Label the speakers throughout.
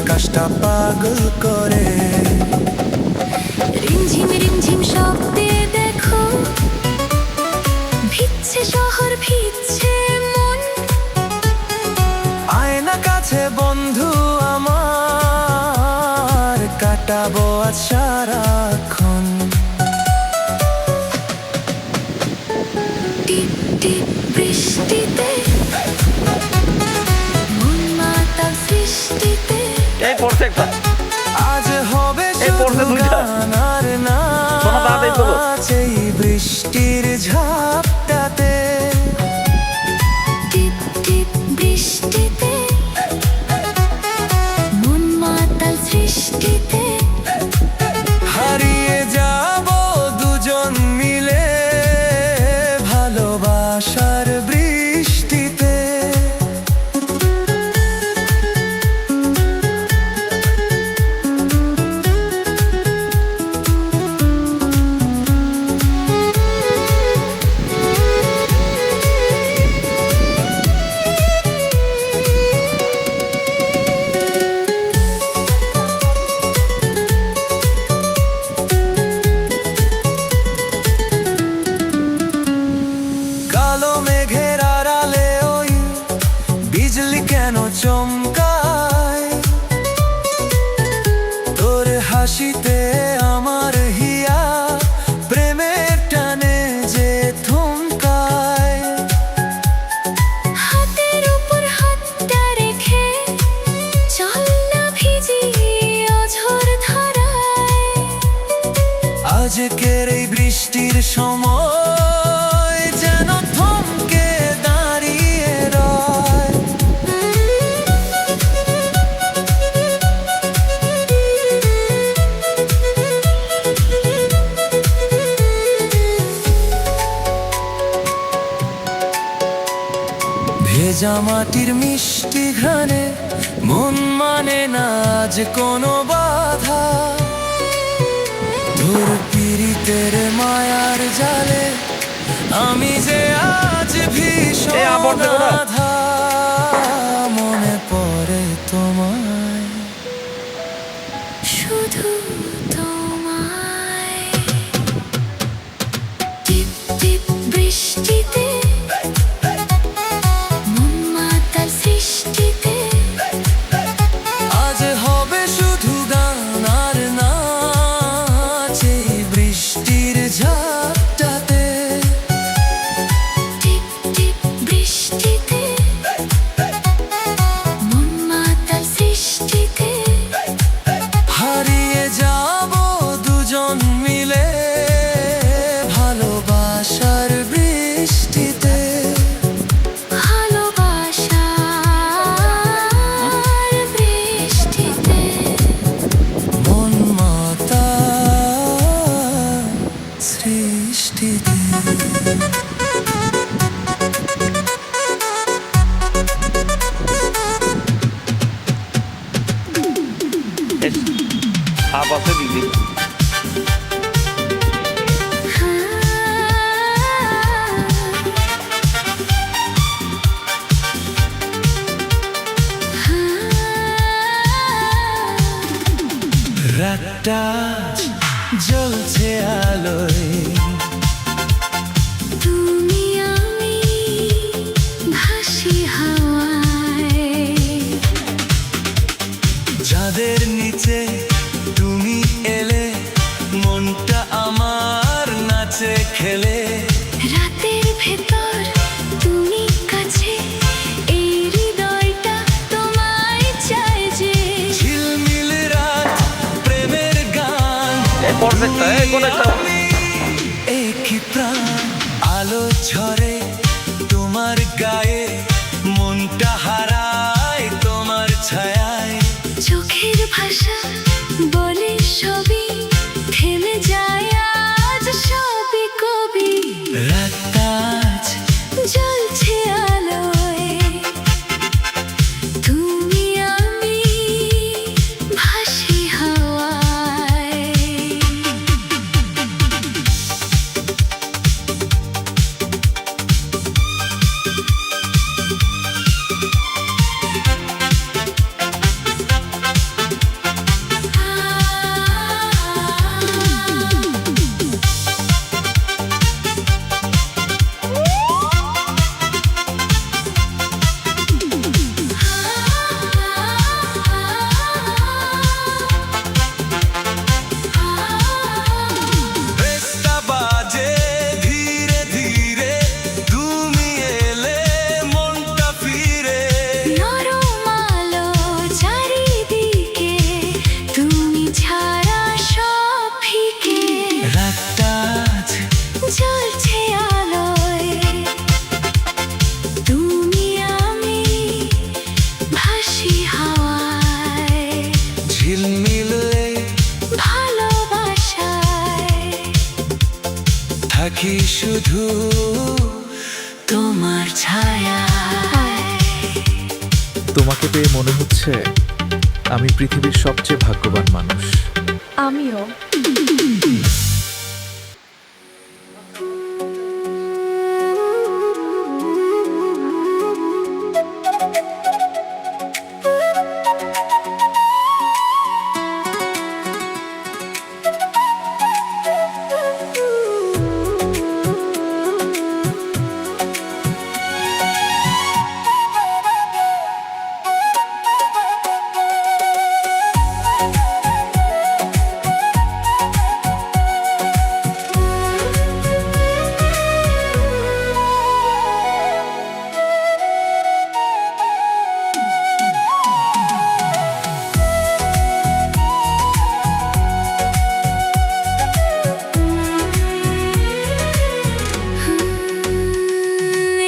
Speaker 1: আকাশটা পাগল করে।
Speaker 2: রিমঝিম রিমঝিম শব্দে দেখো ভিজছে শহর ভিজছে মন।
Speaker 1: আয়না কাছে বন্ধু আমার, কাটাবো আজ সারাক্ষণ।
Speaker 2: টিপ টিপ বৃষ্টিতে মন মাতাল সৃষ্টিতে।
Speaker 3: এই পড়ছে একটা
Speaker 1: আজ হবে
Speaker 3: পড়ছে
Speaker 1: শুধু
Speaker 3: দুইটা।
Speaker 1: গান আর
Speaker 3: শোনো তাড়াতাড়ি বলো।
Speaker 1: নাচ এই বৃষ্টির ঝাপটাতে।
Speaker 2: টিপ টিপ বৃষ্টিতে মন মাতাল সৃষ্টিতে।
Speaker 1: হারিয়ে যাব দুজন মিলে ভালোবাসার বৃষ্টিতে। কালো মেঘের আড়ালে ওই বিজলি কেন চমকায়? তোর হাসিতে আমার হিয়া প্রেমের টানে যে থমকায়।
Speaker 2: হাতের উপর হাতটা রেখে চল না ভিজি অঝোর ধারায়।
Speaker 1: আজকের এই বৃষ্টির সময় যেন থমকে দাঁড়িয়ে রয়। ভেজা মাটির মিষ্টি ঘ্রাণে মন মানে না আজ কোনো বাধা। তোর পীড়িতের মায়ার জালে আমি যে আজ ভীষণ
Speaker 3: আবার দেখো না।
Speaker 1: আধা। মনে পড়ে তোমায়,
Speaker 2: শুধু তোমায়। টিপ টিপ বৃষ্টিতে মন মাতাল সৃষ্টিতে।
Speaker 1: আজ হবে শুধু গান আর নাচ এই বৃষ্টির ঝাপটাতে।
Speaker 2: টিপ টিপ বৃষ্টিতে মন মাতাল সৃষ্টিতে।
Speaker 1: হারিয়ে যাব দুজন মিলে ভালোবাসার বৃষ্টিতে।
Speaker 2: ভালোবাসার বৃষ্টিতে।
Speaker 1: মন মাতা সৃষ্টিতে।
Speaker 3: হাফ আছে দিদি
Speaker 1: রাতটা জ্বলছে আলোয়,
Speaker 2: তুমি আমি ভাসি হাওয়ায়।
Speaker 1: যাদের নিচে তুমি এলে মনটা আমার নাচে খেলে।
Speaker 2: রাতের ভেতর তুমি কাছে এই হৃদয়টা তোমায় চায় যে।
Speaker 1: ঝিলমিল রাত প্রেমের গান,
Speaker 3: এই পড়ছে একটা এই কোন একটা
Speaker 1: আমি একই প্রাণ। আলো ঝরে তোমার গায়ে, মনটা হারায় তোমার ছায়ায়।
Speaker 2: চোখের ভাষা বলে সবই থেমে যায় আজ সবই কবি।
Speaker 1: রাতটা আজ
Speaker 2: জ্বলছে আলোয়, তুমি আমি ভাসি হাওয়ায়।
Speaker 4: তোমাকে পেয়ে মনে হচ্ছে আমি পৃথিবীর সবচেয়ে ভাগ্যবান মানুষ।
Speaker 5: আমিও।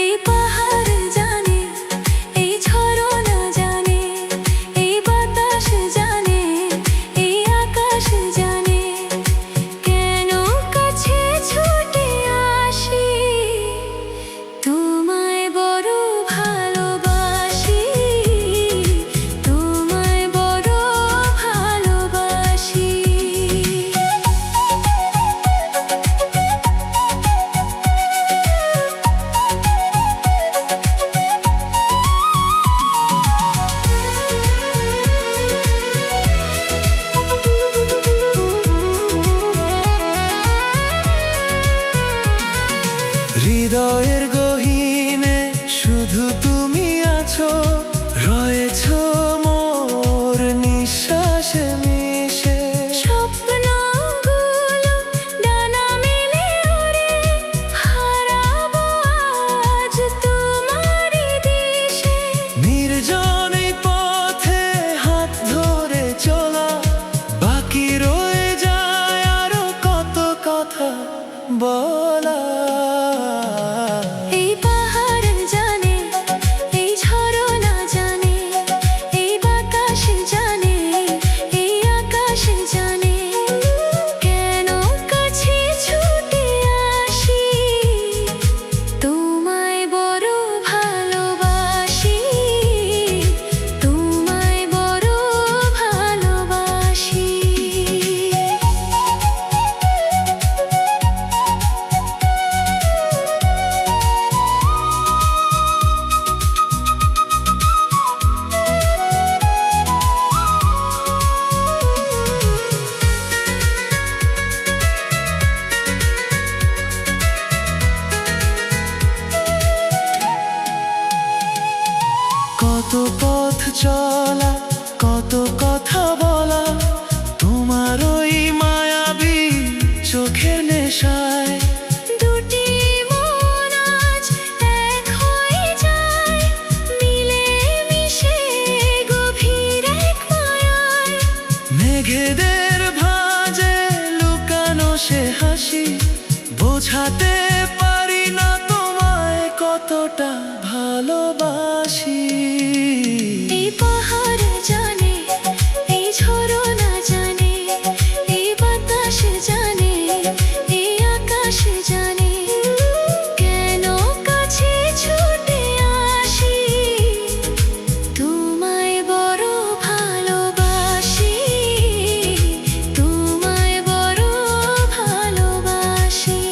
Speaker 2: এই পাহাড় জানে, এই ঝরনা জানে, এই বাতাস জানে, এই আকাশ জানে, কেন কাছে ছুটে আসি, তোমায় বড় ভালোবাসি, তোমায় বড় ভালোবাসি।
Speaker 1: হৃদয়ের গহীনে শুধু তুমি আছো, রয়েছো মোর নিঃশ্বাসে মিশে।
Speaker 2: স্বপ্নগুলো ডানা মেলে ওড়ে, হারাবো আজ তোমারই দেশে।
Speaker 1: নির্জন এই পথে হাত ধরে চলা, বাকি রয়ে যায় আরো কত কথা বলা।
Speaker 2: এই পাহাড় জানে, এই ঝরনা জানে, এই বাতাস জানে, এই আকাশ জানে, কেন কাছে ছুটে আসি, তোমায় বড় ভালোবাসি, তোমায় বড় ভালোবাসি।
Speaker 1: কত পথ চলা, কত কথা বলা, তোমার ওই মায়াবী চোখের নেশায়।
Speaker 2: দুটি মন আজ এক হয়ে যায়, মিলে মিশে গভীর এক মায়ায়।
Speaker 1: মেঘেদের ভাঁজে লুকানো সে হাসি, বোঝাতে পারি না তোমায় কতটা ভালোবাসি।
Speaker 2: এই পাহাড় জানে, এই ঝরনা জানে, এই বাতাস জানে, এই আকাশ জানে, কেন কাছে ছুটে আসি, তোমায় বড় ভালোবাসি, তোমায় বড় ভালোবাসি।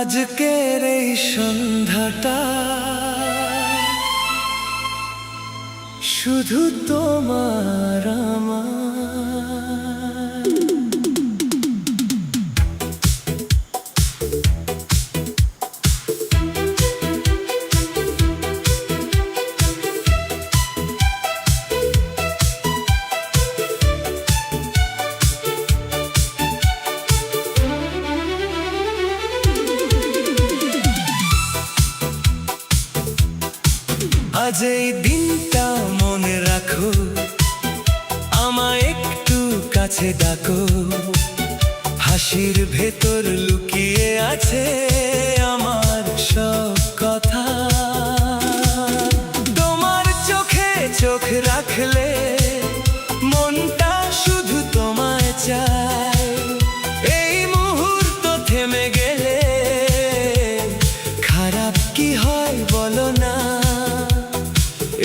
Speaker 1: আজকের এই সন্ধ্যাটা শুধু তোমার আমার। আজ এই দিনটা মনে রাখো, আমায় একটু কাছে ডাকো। হাসির ভেতর লুকিয়ে আছে আমার সব কথা। তোমার চোখে চোখ রাখলে মনটা শুধু তোমায় চায়। এই মুহূর্ত থেমে গেলে খারাপ কি হয় বলো না।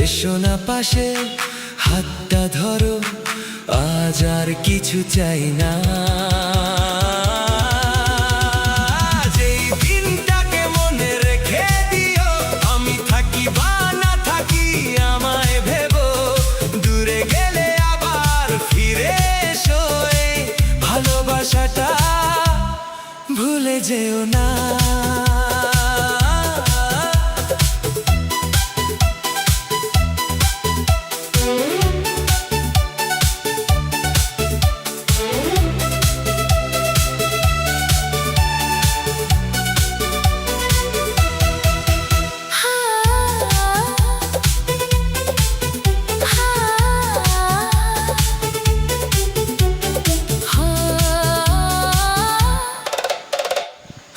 Speaker 1: এসো না পাশে, হাতটা ধরো, আজ আর কিছু চাই না। আজ এই দিনটাকে মনে রেখে দিও, আমি থাকি বা না থাকি আমায় ভেবো। দূরে গেলে আবার ফিরে এসো, এই ভালোবাসাটা ভুলে যেও না।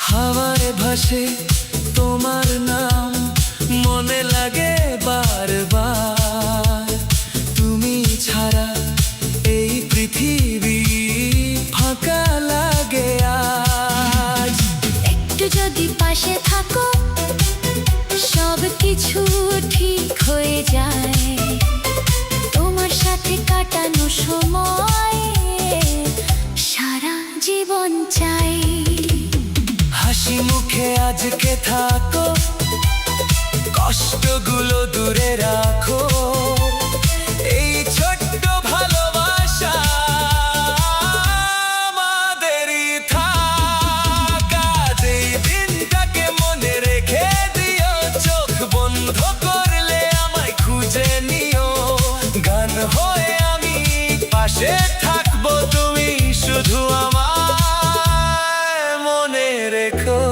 Speaker 1: হাওয়ায় ভাসে তোমার নাম, মনে লাগে বারবার। তুমি ছাড়া এই পৃথিবী ফাঁকা লাগে আজ।
Speaker 2: একটু যদি পাশে থাকো সব কিছু ঠিক হয়ে যায়। তোমার সাথে কাটানো সময় সারা জীবন চাই।
Speaker 1: হাসি মুখে আজকে থাকো, কষ্টগুলো দূরে রাখো। এই ছোট্ট ভালোবাসা আমাদেরই থাক। আজ এই দিনটাকে মনে রেখে দিও, চোখ বন্ধ করলে আমায় খুঁজে নিও। গান হয়ে আমি পাশে থাকবো, তুমি শুধু আমায় মনে রেখো।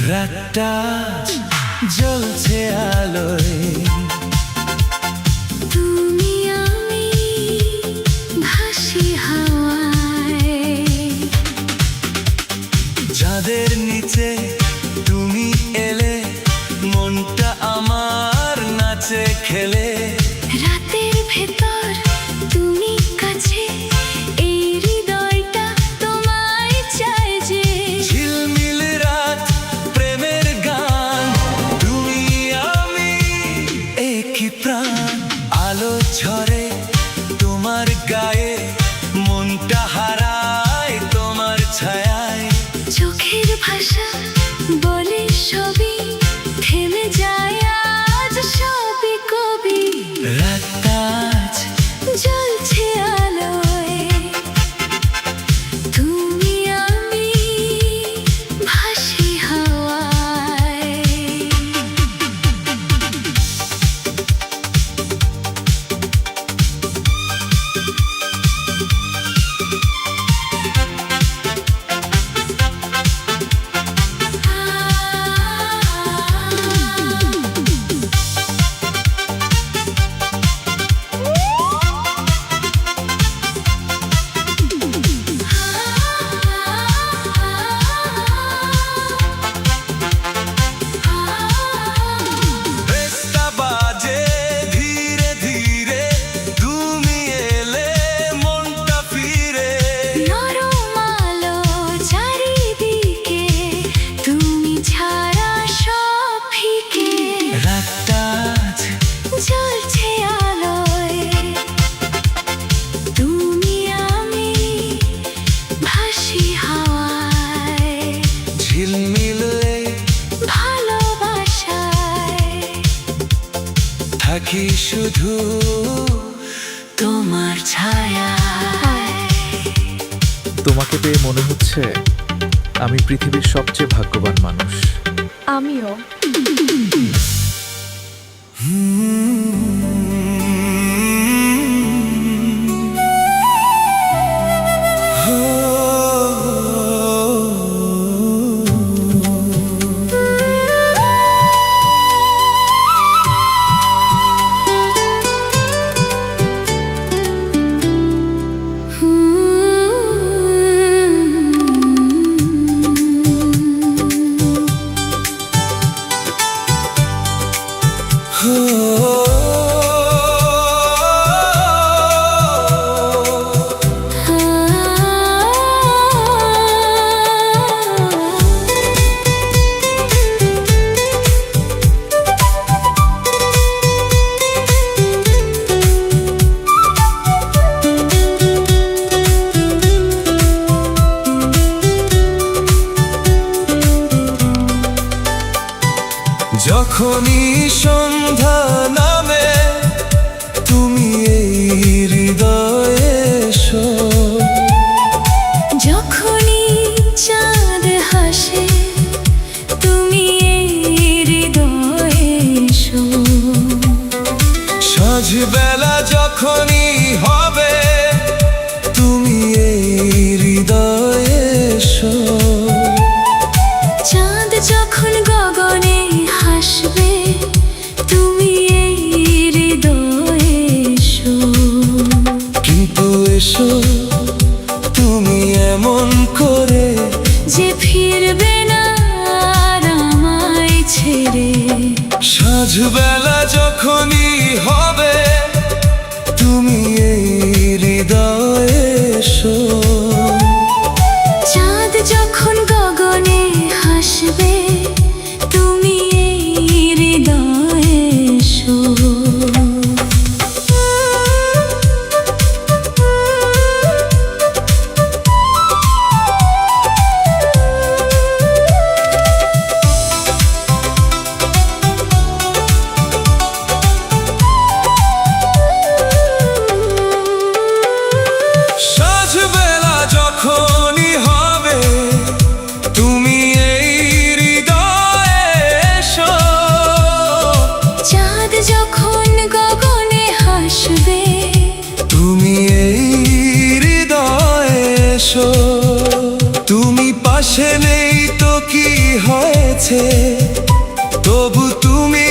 Speaker 1: রাতটা জ্বলছে আলোয়,
Speaker 2: তুমি আমি ভাসি হাওয়ায়।
Speaker 1: যাদের নিচে তুমি এলে মনটা আমার নাচে খেলে।
Speaker 2: রাতের ভেতর তুমি কাছে, এই হৃদয়টা তোমায় চায় যে।
Speaker 1: ঝিলমিল রাত, প্রেমের গান, তুমি আমি একই প্রাণ। আলো ঝরে তোমার গায়ে, মনটা হারায় তোমার ছায়ায়।
Speaker 2: চোখের ভাষা বলে সবই থেমে যায় আজ, সবই কবি।
Speaker 1: রাতটা আজ
Speaker 2: জ্বলছে আলোয়, তুমি আমি ভাসি হাওয়ায়। তোমার ছায়া।
Speaker 4: তোমাকে পেয়ে মনে হচ্ছে আমি পৃথিবীর সবচেয়ে ভাগ্যবান মানুষ।
Speaker 5: আমিও।
Speaker 1: যখনই সন্ধ্যা নামে তুমি এই হৃদয়ে এসো,
Speaker 2: যখনই চাঁদ হাসে তুমি এই হৃদয়ে এসো।
Speaker 1: সাঁঝবেলা যখনই হবে তুমি এই হৃদয়ে এসো,
Speaker 2: চাঁদ যখন গগনে হাসবে তুমি এই হৃদয়ে এসো।
Speaker 1: কিন্তু এসো তুমি এমন করে
Speaker 2: যে ফিরবে না আর আমায় ছেড়ে।
Speaker 1: সাঁঝবেলা যখনই হবে তুমি এই হৃদয়ে এসো,
Speaker 2: চাঁদ যখন গগনে হাসবে তুমি এই হৃদয়ে এসো।
Speaker 1: সাঁঝবেলা যখনই হবে তুমি এই হৃদয়ে এসো,
Speaker 2: চাঁদ যখন গগনে হাসবে
Speaker 1: তুমি এই হৃদয়ে এসো। তুমি পাশে নেই তো কি হয়েছে, তবু তুমি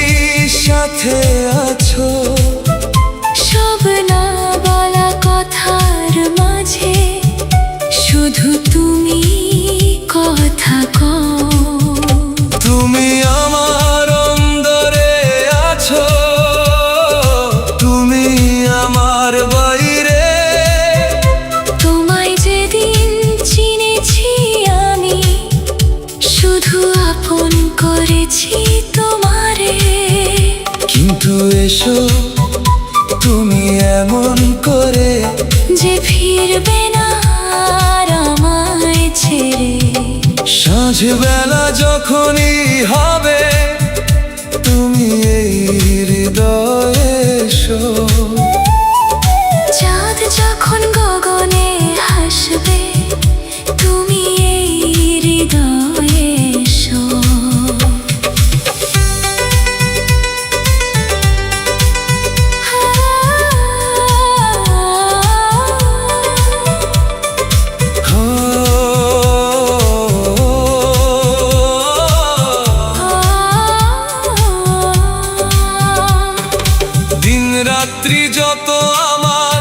Speaker 1: সাথে আছো।
Speaker 2: সব না বলা কথার মাঝে শুধু তুমি কথা কও।
Speaker 1: তুমি আমার অন্তরে আছো, তুমি আমার বাইরে।
Speaker 2: তোমায় যেদিন চিনেছি আমি শুধু আপন করেছি তোমারে।
Speaker 1: কিন্তু এসো তুমি এমন করে
Speaker 2: যে ফিরবে না আর আমায় ছেড়ে।
Speaker 1: সাঁঝবেলা যখনই হবে তুমি এই হৃদয়ে এসো,
Speaker 2: চাঁদ যখন গগনে হাসবে তুমি এই হৃদয়ে এসো।
Speaker 1: দিন রাত্রি যত আমার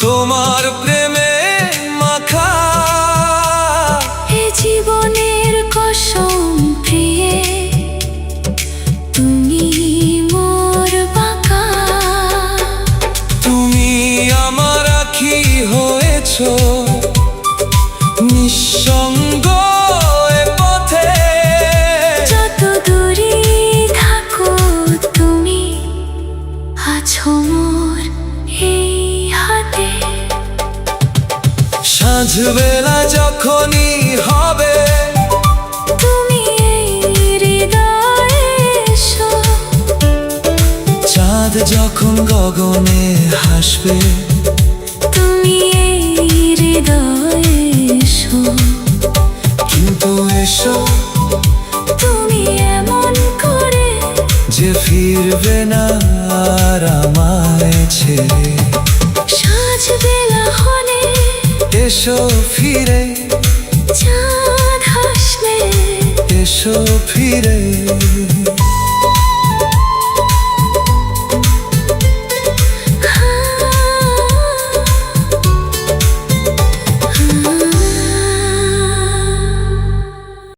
Speaker 1: তোমার প্রেমে মাখা,
Speaker 2: এ জীবনের কসম প্রিয়ে তুমি মোর বাঁকা।
Speaker 1: তুমি আমার আখি হয়েছো নিঃসঙ্গ এ পথে।
Speaker 2: যত দূরে থাকো তুমি আছো মোর এই হাতে।
Speaker 1: সাঁঝবেলা যখনই হবে
Speaker 2: তুমি এই হৃদয়ে এসো,
Speaker 1: চাঁদ যখন গগনে হাসবে,
Speaker 2: তুমি এই হৃদয়ে এসো,
Speaker 1: কিন্তু এসো
Speaker 2: তুমি এমন করে
Speaker 1: যে ফিরবে না আর আমায় ছেড়ে।
Speaker 2: সাজবেলা হলে
Speaker 1: এসো ফিরে,
Speaker 2: চাঁদ হাসলে
Speaker 1: এসো ফিরে।